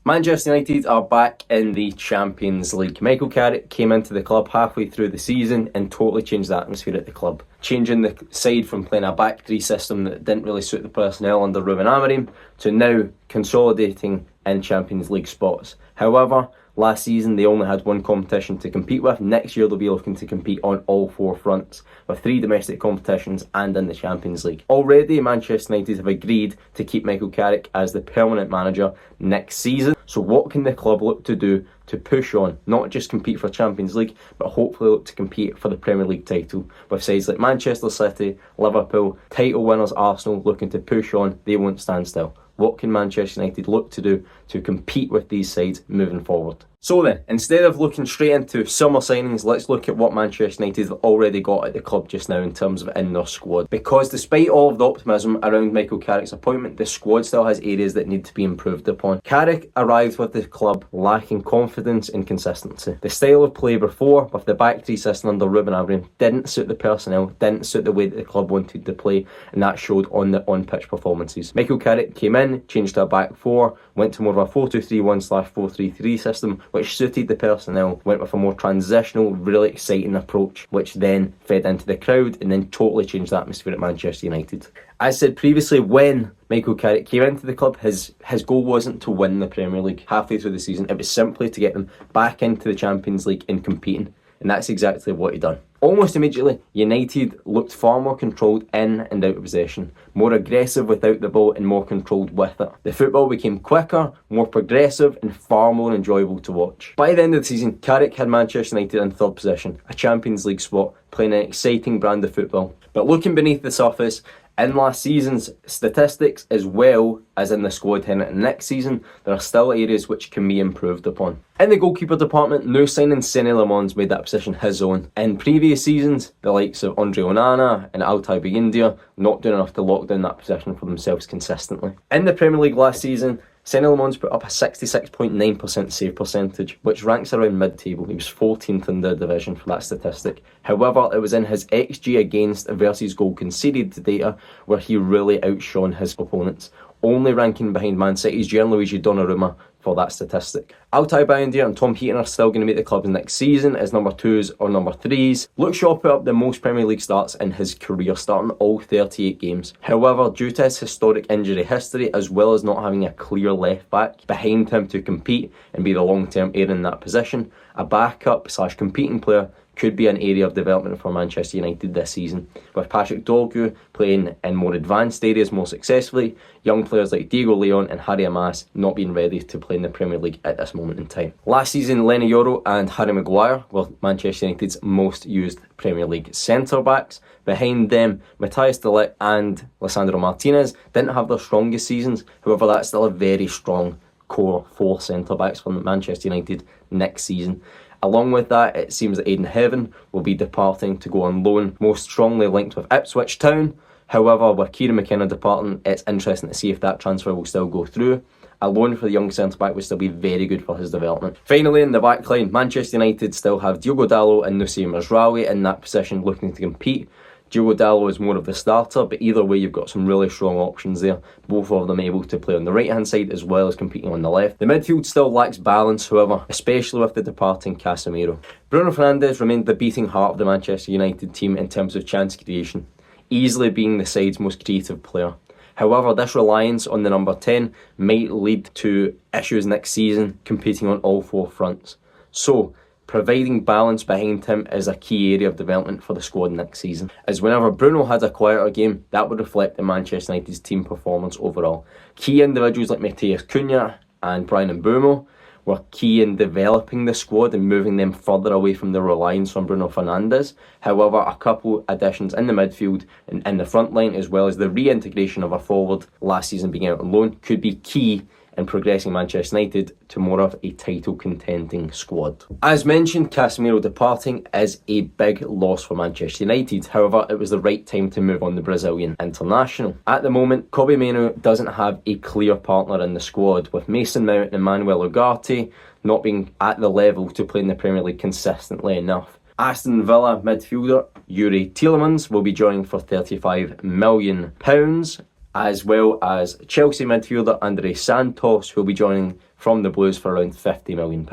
Manchester United are back in the Champions League. Michael Carrick came into the club halfway through the season and totally changed the atmosphere at the club. Changing the side from playing a back three system that didn't really suit the personnel under Ruben Amorim to now consolidating in Champions League spots. However, last season they only had one competition to compete with. Next year they'll be looking to compete on all four fronts, with 3 domestic competitions and in the Champions League. Already Manchester United have agreed to keep Michael Carrick as the permanent manager next season. So what can the club look to do to push on, not just compete for Champions League, but hopefully look to compete for the Premier League title, with sides like Manchester City, Liverpool, title winners Arsenal looking to push on. They won't stand still. What can Manchester United look to do to compete with these sides moving forward? So then, instead of looking straight into summer signings, let's look at what Manchester United have already got at the club just now in terms of in their squad. Because despite all of the optimism around Michael Carrick's appointment, the squad still has areas that need to be improved upon. Carrick arrived with the club lacking confidence and consistency. The style of play before, with the back three system under Ruben Amorim, didn't suit the personnel, didn't suit the way that the club wanted to play, and that showed on the on-pitch performances. Michael Carrick came in, changed to a back four, went to more of a 4-2-3-1/4-3-3 system, which suited the personnel, went with a more transitional, really exciting approach, which then fed into the crowd and then totally changed the atmosphere at Manchester United. As said previously, when Michael Carrick came into the club, his goal wasn't to win the Premier League halfway through the season, it was simply to get them back into the Champions League and competing, and that's exactly what he done. Almost immediately, United looked far more controlled in and out of possession, more aggressive without the ball and more controlled with it. The football became quicker, more progressive and far more enjoyable to watch. By the end of the season, Carrick had Manchester United in third position, a Champions League spot, playing an exciting brand of football. But looking beneath the surface, in last season's statistics as well as in the squad heading into next season, there are still areas which can be improved upon. In the goalkeeper department, new signing Youri Tielemans made that position his own. In previous seasons, the likes of Andrey Santos and Altay Bayindir not doing enough to lock down that position for themselves consistently. In the Premier League last season, Youri Tielemans put up a 66.9% save percentage, which ranks around mid-table. He was 14th in the division for that statistic. However, it was in his XG against versus goal conceded data where he really outshone his opponents, only ranking behind Man City's Gianluigi Donnarumma for that statistic. Altay Bayindir and Tom Heaton are still going to make the club next season as number 2s or number 3s. Luke Shaw put up the most Premier League starts in his career, starting all 38 games. However, due to his historic injury history, as well as not having a clear left back behind him to compete and be the long-term heir in that position, a backup / competing player could be an area of development for Manchester United this season, with Patrick Dorgu playing in more advanced areas more successfully, young players like Diego Leon and Harry Amas not being ready to play in the Premier League at this moment in time. Last season, Lenny Yoro and Harry Maguire were Manchester United's most used Premier League centre-backs. Behind them, Matthijs de Ligt and Lisandro Martinez didn't have their strongest seasons, however that's still a very strong core 4 centre-backs for Manchester United next season. Along with that, it seems that Aidan Heaven will be departing to go on loan, most strongly linked with Ipswich Town. However, with Kieran McKenna departing, it's interesting to see if that transfer will still go through. A loan for the young centre-back would still be very good for his development. Finally, in the back line, Manchester United still have Diogo Dalot and Nusayr Mazraoui in that position looking to compete. Diogo Dalot is more of the starter, but either way you've got some really strong options there, both of them able to play on the right hand side as well as competing on the left. The midfield still lacks balance, however, especially with the departing Casemiro. Bruno Fernandes remained the beating heart of the Manchester United team in terms of chance creation, easily being the side's most creative player. However, this reliance on the number 10 might lead to issues next season competing on all 4 fronts. So, providing balance behind him is a key area of development for the squad next season, as whenever Bruno had a quieter game, that would reflect in Manchester United's team performance overall. Key individuals like Matheus Cunha and Bryan Mbeumo were key in developing the squad and moving them further away from the reliance on Bruno Fernandes. However, a couple additions in the midfield and in the front line, as well as the reintegration of a forward last season being out on loan, could be key in progressing Manchester United to more of a title contending squad. As mentioned, Casemiro departing is a big loss for Manchester United. However, it was the right time to move on the Brazilian international. At the moment, Kobbie Mainoo doesn't have a clear partner in the squad, with Mason Mount and Emmanuel Ugarte not being at the level to play in the Premier League consistently enough. Aston Villa midfielder Youri Tielemans will be joining for £35 million. as well as Chelsea midfielder Andrey Santos, who will be joining from the Blues for around £50 million.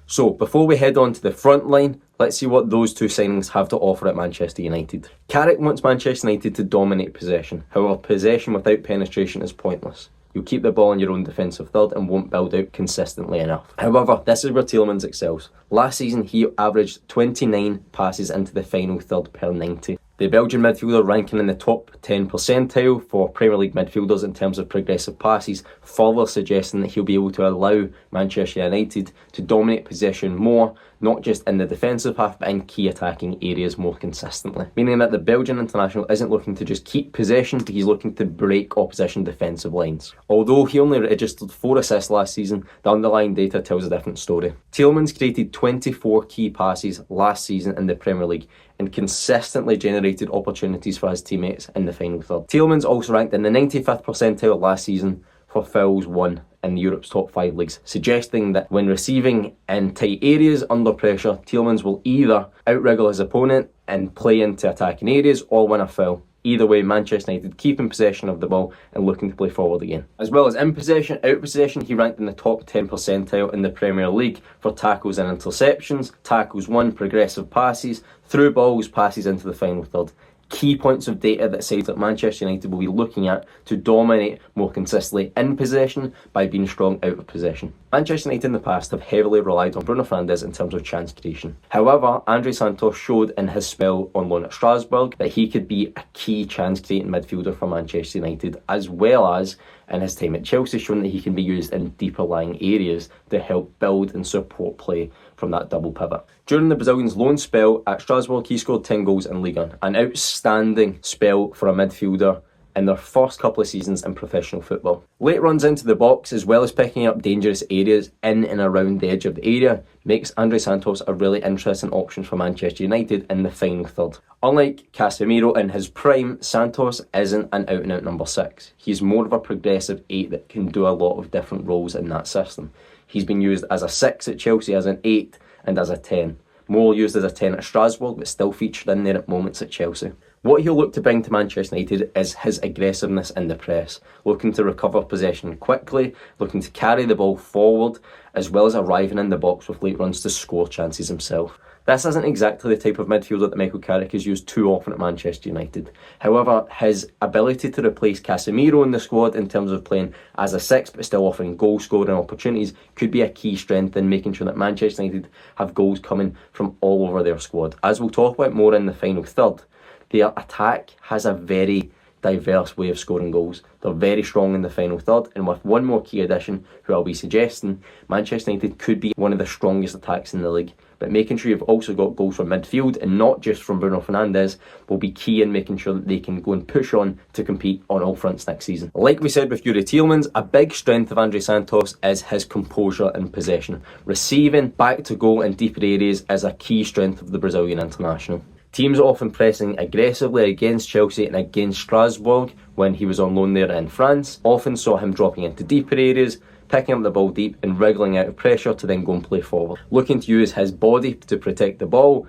So before we head on to the front line, let's see what those two signings have to offer at Manchester United. Carrick wants Manchester United to dominate possession. However, possession without penetration is pointless. You'll keep the ball in your own defensive third and won't build out consistently enough. However, this is where Tielemans excels. Last season, he averaged 29 passes into the final third per 90. The Belgian midfielder ranking in the top 10 percentile for Premier League midfielders in terms of progressive passes, further suggesting that he'll be able to allow Manchester United to dominate possession more, not just in the defensive half but in key attacking areas more consistently. Meaning that the Belgian international isn't looking to just keep possession, but he's looking to break opposition defensive lines. Although he only registered 4 assists last season, the underlying data tells a different story. Tielemans created 24 key passes last season in the Premier League and consistently generated opportunities for his teammates in the final third. Tielemans also ranked in the 95th percentile last season for fouls won in Europe's top 5 leagues, suggesting that when receiving in tight areas under pressure, Tielemans will either outwriggle his opponent and play into attacking areas or win a foul. Either way, Manchester United keeping possession of the ball and looking to play forward again. As well as in possession, out possession, he ranked in the top 10 percentile in the Premier League for tackles and interceptions, tackles won, progressive passes, through balls, passes into the final third. Key points of data that sides like Manchester United will be looking at to dominate more consistently in possession by being strong out of possession. Manchester United in the past have heavily relied on Bruno Fernandes in terms of chance creation. However, Andrey Santos showed in his spell on loan at Strasbourg that he could be a key chance creating midfielder for Manchester United, as well as in his time at Chelsea shown that he can be used in deeper lying areas to help build and support play from that double pivot. During the Brazilian's loan spell at Strasbourg, he scored 10 goals in Ligue 1, an outstanding spell for a midfielder in their first couple of seasons in professional football. Late runs into the box, as well as picking up dangerous areas in and around the edge of the area, makes Andrey Santos a really interesting option for Manchester United in the final third. Unlike Casemiro in his prime, Santos isn't an out-and-out number 6. He's more of a progressive 8 that can do a lot of different roles in that system. He's been used as a 6 at Chelsea, as an 8 and as a 10. More used as a 10 at Strasbourg, but still featured in there at moments at Chelsea. What he'll look to bring to Manchester United is his aggressiveness in the press, looking to recover possession quickly, looking to carry the ball forward, as well as arriving in the box with late runs to score chances himself. This isn't exactly the type of midfielder that Michael Carrick has used too often at Manchester United. However, his ability to replace Casemiro in the squad in terms of playing as a 6 but still offering goal scoring opportunities could be a key strength in making sure that Manchester United have goals coming from all over their squad. As we'll talk about more in the final third, their attack has a very diverse way of scoring goals. They're very strong in the final third, and with one more key addition, who I'll be suggesting, Manchester United could be one of the strongest attacks in the league. But making sure you've also got goals from midfield and not just from Bruno Fernandes will be key in making sure that they can go and push on to compete on all fronts next season. Like we said with Youri Tielemans, a big strength of Andrey Santos is his composure in possession. Receiving back to goal in deeper areas is a key strength of the Brazilian international. Teams often pressing aggressively against Chelsea and against Strasbourg when he was on loan there in France often saw him dropping into deeper areas, picking up the ball deep and wriggling out of pressure to then go and play forward. Looking to use his body to protect the ball,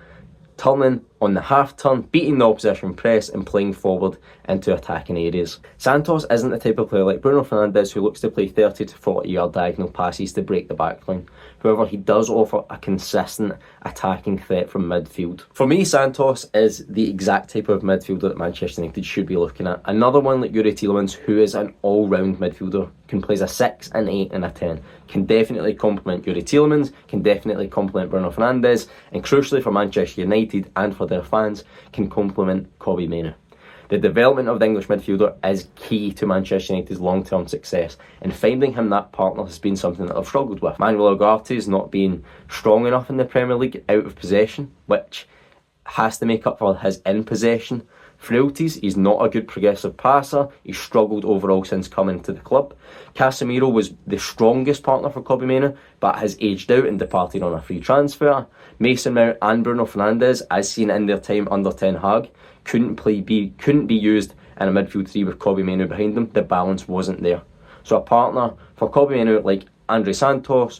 turning on the half turn, beating the opposition press and playing forward into attacking areas. Santos isn't the type of player like Bruno Fernandes who looks to play 30 to 40 yard diagonal passes to break the backline. However, he does offer a consistent attacking threat from midfield. For me, Santos is the exact type of midfielder that Manchester United should be looking at. Another one like Youri Tielemans, who is an all-round midfielder, can play as a 6, an 8 and a 10. Can definitely complement Youri Tielemans, can definitely complement Bruno Fernandes, and crucially for Manchester United and for their fans, can complement Kobbie Mainoo. The development of the English midfielder is key to Manchester United's long-term success, and finding him that partner has been something that I've struggled with. Manuel Ugarte's not been strong enough in the Premier League out of possession, which has to make up for his in-possession frailties. He's not a good progressive passer. He's struggled overall since coming to the club. Casemiro was the strongest partner for Kobbie Mainoo, but has aged out and departed on a free transfer. Mason Mount and Bruno Fernandes, as seen in their time under Ten Hag, couldn't be used in a midfield 3 with Kobbie Mainoo behind them. The balance wasn't there. So a partner for Kobbie Mainoo like Andrey Santos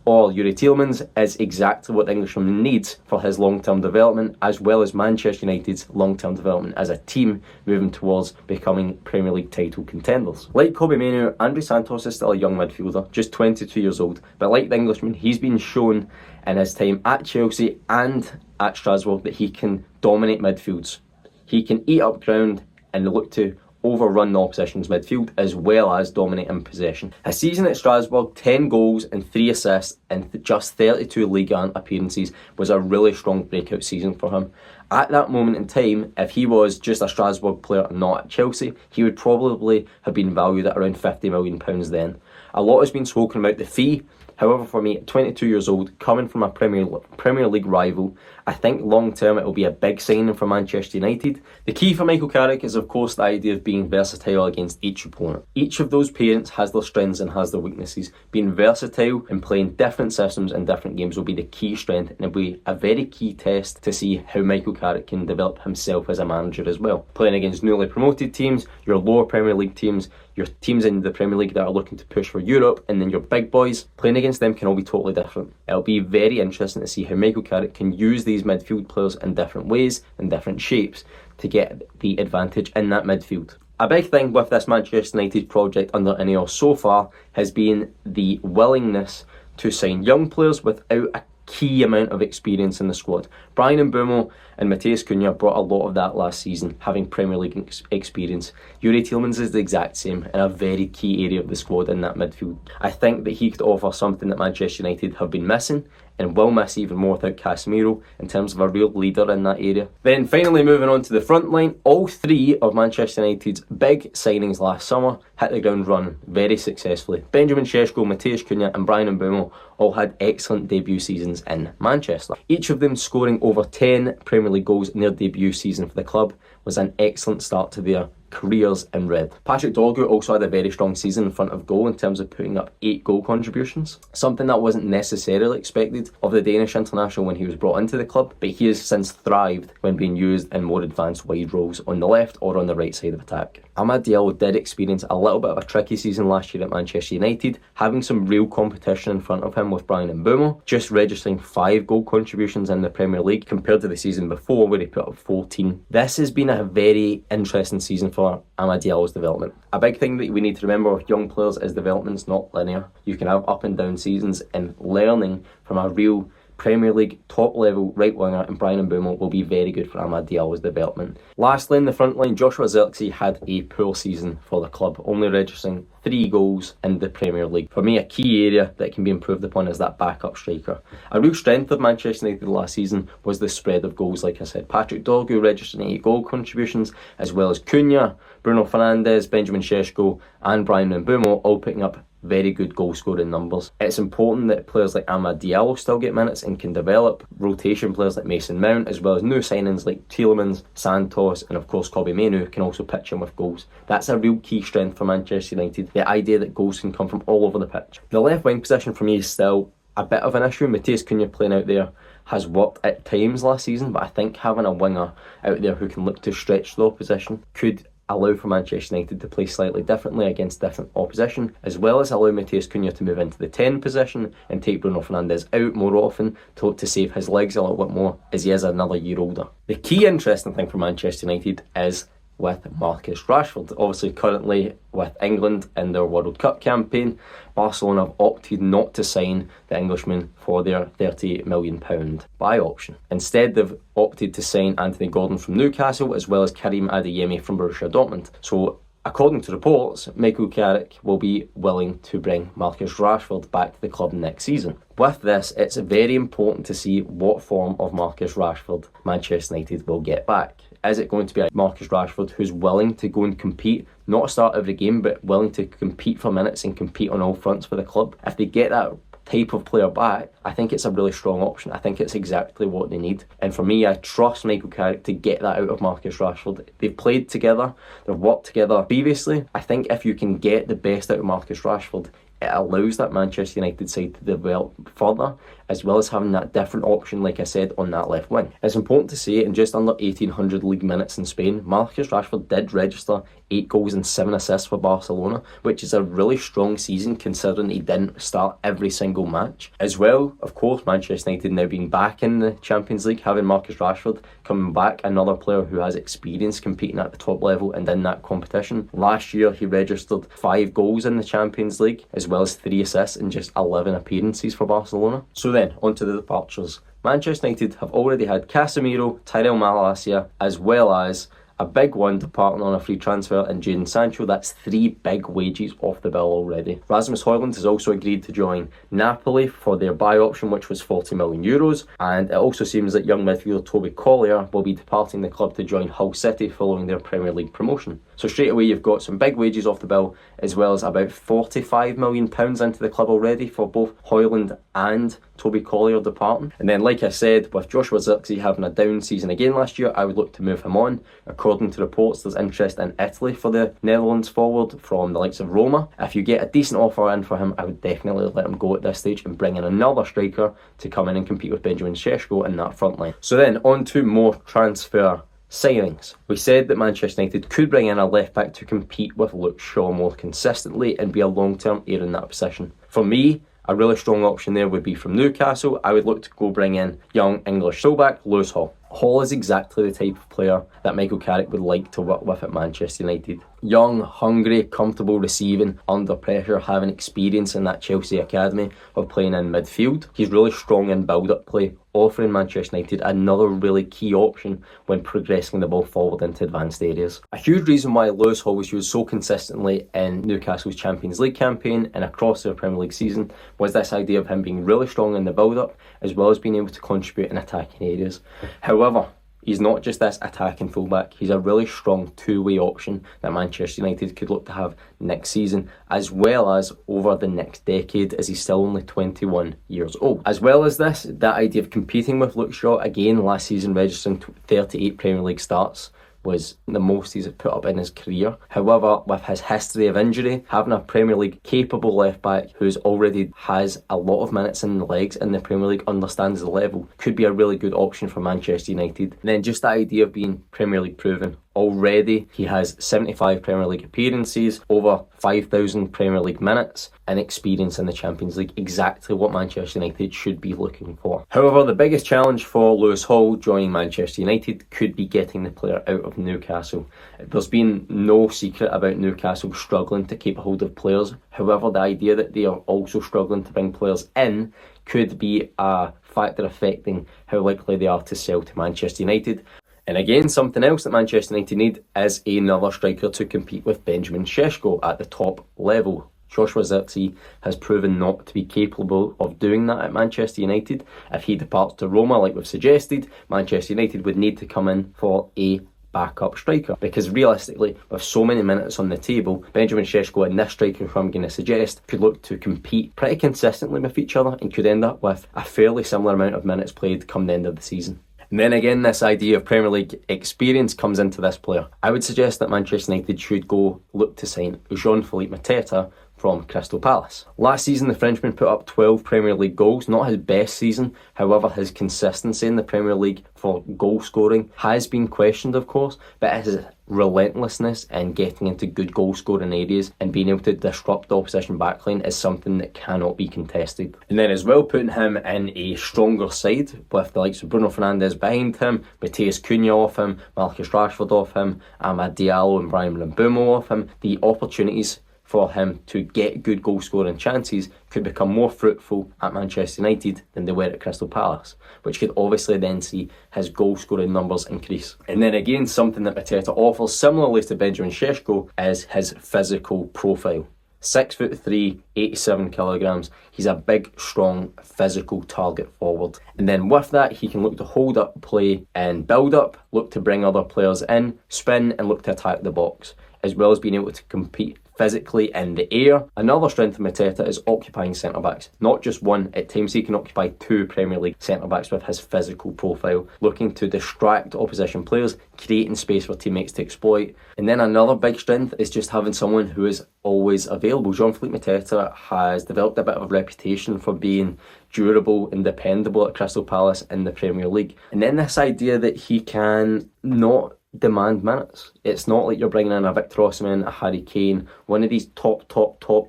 or Youri Tielemans is exactly what the Englishman needs for his long-term development, as well as Manchester United's long-term development as a team moving towards becoming Premier League title contenders. Like Kobbie Mainoo, Andrey Santos is still a young midfielder, just 22 years old, but like the Englishman, he's been shown in his time at Chelsea and at Strasbourg that he can dominate midfields. He can eat up ground and look to overrun the opposition's midfield as well as dominate in possession. His season at Strasbourg, 10 goals and 3 assists in just 32 Ligue 1 appearances was a really strong breakout season for him. At that moment in time, if he was just a Strasbourg player and not at Chelsea, he would probably have been valued at around £50 million then. A lot has been spoken about the fee. However, for me, at 22 years old, coming from a Premier League rival, I think long term it will be a big signing for Manchester United. The key for Michael Carrick is of course the idea of being versatile against each opponent. Each of those parents has their strengths and has their weaknesses. Being versatile and playing different systems and different games will be the key strength, and it will be a very key test to see how Michael Carrick can develop himself as a manager as well. Playing against newly promoted teams, your lower Premier League teams, your teams in the Premier League that are looking to push for Europe, and then your big boys, playing against them can all be totally different. It'll be very interesting to see how Michael Carrick can use these midfield players in different ways and different shapes to get the advantage in that midfield. A big thing with this Manchester United project under Ineos so far has been the willingness to sign young players without a key amount of experience in the squad. Bryan Mbeumo and Matheus Cunha brought a lot of that last season, having Premier League experience. Youri Tielemans is the exact same in a very key area of the squad in that midfield. I think that he could offer something that Manchester United have been missing, and will miss even more without Casemiro in terms of a real leader in that area. Then finally moving on to the front line, all three of Manchester United's big signings last summer hit the ground running very successfully. Benjamin Šeško, Matheus Cunha and Bryan Mbeumo all had excellent debut seasons in Manchester. Each of them scoring over 10 Premier League goals in their debut season for the club was an excellent start to their careers in red. Patrick Dorgu also had a very strong season in front of goal in terms of putting up 8 goal contributions, something that wasn't necessarily expected of the Danish international when he was brought into the club, but he has since thrived when being used in more advanced wide roles on the left or on the right side of attack. Amad Diallo did experience a little bit of a tricky season last year at Manchester United, having some real competition in front of him with Bryan Mbeumo, just registering 5 goal contributions in the Premier League compared to the season before where he put up 14. This has been a very interesting season for Amad Diallo's development. A big thing that we need to remember with young players is development's not linear. You can have up and down seasons, and learning from a real Premier League top level right winger and Bryan Mbeumo will be very good for Amad Diallo's development. Lastly, in the front line, Joshua Zirkzee had a poor season for the club, only registering 3 goals in the Premier League. For me, a key area that can be improved upon is that backup striker. A real strength of Manchester United last season was the spread of goals, like I said. Patrick Dorgu registering 8 goal contributions, as well as Cunha, Bruno Fernandes, Benjamin Šeško and Bryan Mbeumo all picking up very good goal scoring numbers. It's important that players like Amad Diallo still get minutes and can develop. Rotation players like Mason Mount, as well as new signings like Tielemans, Santos and of course Kobbie Mainoo can also pitch in with goals. That's a real key strength for Manchester United, the idea that goals can come from all over the pitch. The left wing position for me is still a bit of an issue. Matheus Cunha playing out there has worked at times last season, but I think having a winger out there who can look to stretch the opposition could allow for Manchester United to play slightly differently against different opposition, as well as allow Matheus Cunha to move into the 10 position and take Bruno Fernandes out more often to save his legs a little bit more, as he is another year older. The key interesting thing for Manchester United is with Marcus Rashford. Obviously currently with England in their World Cup campaign, Barcelona have opted not to sign the Englishman for their £38 million buy option. Instead, they've opted to sign Anthony Gordon from Newcastle as well as Karim Adeyemi from Borussia Dortmund. So according to reports, Michael Carrick will be willing to bring Marcus Rashford back to the club next season. With this, it's very important to see what form of Marcus Rashford Manchester United will get back. Is it going to be a Marcus Rashford who's willing to go and compete, not start every game, but willing to compete for minutes and compete on all fronts for the club? If they get that type of player back, I think it's a really strong option. I think it's exactly what they need. And for me, I trust Michael Carrick to get that out of Marcus Rashford. They've played together, they've worked together previously. I think if you can get the best out of Marcus Rashford, it allows that Manchester United side to develop further, as well as having that different option, like I said, on that left wing. It's important to say, in just under 1,800 league minutes in Spain, Marcus Rashford did register 8 goals and 7 assists for Barcelona, which is a really strong season considering he didn't start every single match. As well, of course, Manchester United now being back in the Champions League, having Marcus Rashford coming back, another player who has experience competing at the top level and in that competition. Last year he registered 5 goals in the Champions League, as well as 3 assists in just 11 appearances for Barcelona. So then, on to the departures. Manchester United have already had Casemiro, Tyrell Malacia, as well as a big one departing on a free transfer in Jadon Sancho. That's 3 big wages off the bill already. Rasmus Højlund has also agreed to join Napoli for their buy option, which was €40 million. And it also seems that young midfielder Toby Collier will be departing the club to join Hull City following their Premier League promotion. So straight away you've got some big wages off the bill, as well as about £45 million into the club already for both Højlund and Toby Collier departing. And then, like I said, with Joshua Zirkzee having a down season again last year, I would look to move him on. According to reports, there's interest in Italy for the Netherlands forward from the likes of Roma. If you get a decent offer in for him, I would definitely let him go at this stage and bring in another striker to come in and compete with Benjamin Šeško in that front line. So then, on to more transfer signings. We said that Manchester United could bring in a left back to compete with Luke Shaw more consistently and be a long-term heir in that position. For me, a really strong option there would be from Newcastle. I would look to go bring in young English fullback Lewis Hall. Hall is exactly the type of player that Michael Carrick would like to work with at Manchester United. Young, hungry, comfortable receiving, under pressure, having experience in that Chelsea academy of playing in midfield. He's really strong in build-up play, offering Manchester United another really key option when progressing the ball forward into advanced areas. A huge reason why Lewis Hall was used so consistently in Newcastle's Champions League campaign and across their Premier League season was this idea of him being really strong in the build-up, as well as being able to contribute in attacking areas. However, he's not just this attacking fullback, he's a really strong two-way option that Manchester United could look to have next season, as well as over the next decade, as he's still only 21 years old. As well as this, that idea of competing with Luke Shaw, again last season registering 38 Premier League starts, was the most he's put up in his career. However, with his history of injury, having a Premier League capable left back who's already has a lot of minutes in the legs in the Premier League, understands the level, could be a really good option for Manchester United. And then just the idea of being Premier League proven. Already, he has 75 Premier League appearances, over 5,000 Premier League minutes, and experience in the Champions League, exactly what Manchester United should be looking for. However, the biggest challenge for Lewis Hall joining Manchester United could be getting the player out of Newcastle. There's been no secret about Newcastle struggling to keep a hold of players. However, the idea that they are also struggling to bring players in could be a factor affecting how likely they are to sell to Manchester United. And again, something else that Manchester United need is another striker to compete with Benjamin Šeško at the top level. Joshua Zirkzee has proven not to be capable of doing that at Manchester United. If he departs to Roma, like we've suggested, Manchester United would need to come in for a backup striker, because realistically, with so many minutes on the table, Benjamin Šeško and this striker who I'm going to suggest could look to compete pretty consistently with each other and could end up with a fairly similar amount of minutes played come the end of the season. And then again, this idea of Premier League experience comes into this player. I would suggest that Manchester United should go look to sign Jean-Philippe Mateta from Crystal Palace. Last season, the Frenchman put up 12 Premier League goals, not his best season. However, his consistency in the Premier League for goal scoring has been questioned, of course, but his relentlessness in getting into good goal scoring areas and being able to disrupt the opposition backline is something that cannot be contested. And then as well, putting him in a stronger side with the likes of Bruno Fernandes behind him, Matheus Cunha off him, Marcus Rashford off him, Amad Diallo and Bryan Mbeumo off him, the opportunities for him to get good goal scoring chances could become more fruitful at Manchester United than they were at Crystal Palace, which could obviously then see his goal scoring numbers increase. And then again, something that Mateta offers similarly to Benjamin Šeško is his physical profile. 6'3", 87 kilograms. He's a big, strong, physical target forward. And then with that, he can look to hold up play and build up, look to bring other players in, spin and look to attack the box. as well as being able to compete physically in the air. Another strength of Mateta is occupying centre-backs. Not just one, at times he can occupy two Premier League centre-backs with his physical profile, looking to distract opposition players, creating space for teammates to exploit. And then another big strength is just having someone who is always available. Jean-Philippe Mateta has developed a bit of a reputation for being durable and dependable at Crystal Palace in the Premier League. And then this idea that he can not demand minutes. It's not like you're bringing in a Victor Osimhen, a Harry Kane, one of these top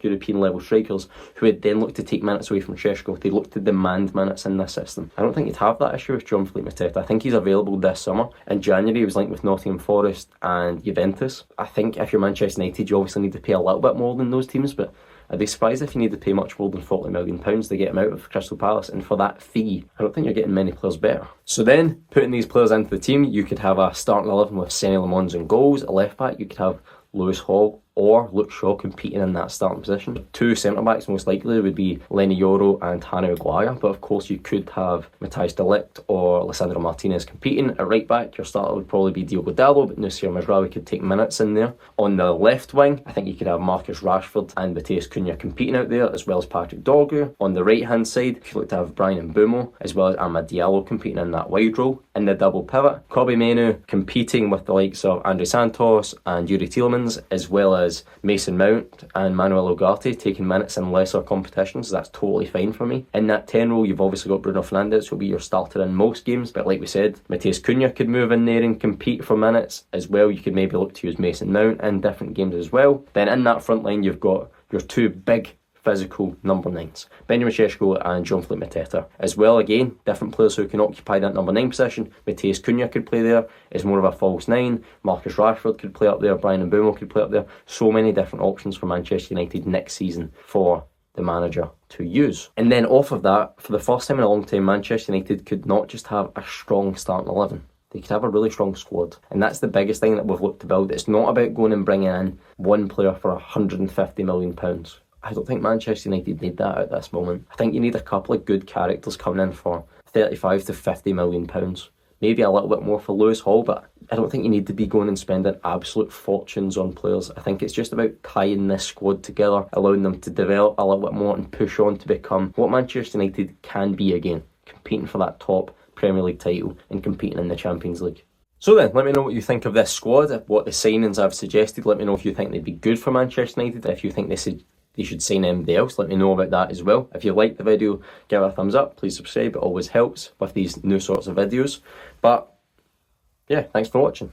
European level strikers who would then look to take minutes away from Šeško. They look to demand minutes in this system. I don't think you'd have that issue with Jean-Philippe Mateta. I think he's available this summer. In January he was linked with Nottingham Forest and Juventus. I think if you're Manchester United you obviously need to pay a little bit more than those teams, but I'd be surprised if you need to pay much more than £40 million to get him out of Crystal Palace, and for that fee, I don't think you're getting many players better. So then, putting these players into the team, you could have a starting 11 with Sonny Lemons in goals, a left back, you could have Lewis Hall or Luke Shaw competing in that starting position. Two centre-backs most likely would be Lenny Yoro and Harry Maguire, but of course you could have Matthijs de Ligt or Lisandro Martinez competing. At right back, your starter would probably be Diogo Dalot, but Nusir Mazraoui could take minutes in there. On the left wing, I think you could have Marcus Rashford and Matheus Cunha competing out there, as well as Patrick Dorgu. On the right-hand side, if you look to have Bryan Mbeumo, as well as Amad Diallo competing in that wide role. In the double pivot, Kobbie Mainoo competing with the likes of Andrey Santos and Youri Tielemans, as well as Mason Mount and Manuel Ugarte taking minutes in lesser competitions. That's totally fine for me. In that 10 role, you've obviously got Bruno Fernandes, who'll be your starter in most games, but like we said, Matheus Cunha could move in there and compete for minutes as well. You could maybe look to use Mason Mount in different games as well. Then in that front line, you've got your two big physical number 9s, Benjamin Šeško and Jean-Philippe Mateta. As well, again, different players who can occupy that number 9 position. Matheus Cunha could play there as more of a false 9. Marcus Rashford could play up there. Bryan Mbeumo could play up there. So many different options for Manchester United next season for the manager to use. And then off of that, for the first time in a long time, Manchester United could not just have a strong starting 11. They could have a really strong squad. And that's the biggest thing that we've looked to build. It's not about going and bringing in one player for £150 million. I don't think Manchester United need that at this moment. I think you need a couple of good characters coming in for £35 to £50 million. Maybe a little bit more for Lewis Hall, but I don't think you need to be going and spending absolute fortunes on players. I think it's just about tying this squad together, allowing them to develop a little bit more and push on to become what Manchester United can be again, competing for that top Premier League title and competing in the Champions League. So then, let me know what you think of this squad, what the signings I've suggested. Let me know if you think they'd be good for Manchester United, if you think they should sign anybody else. Let me know about that as well. If you liked the video, give it a thumbs up. Please subscribe. It always helps with these new sorts of videos. But yeah, thanks for watching.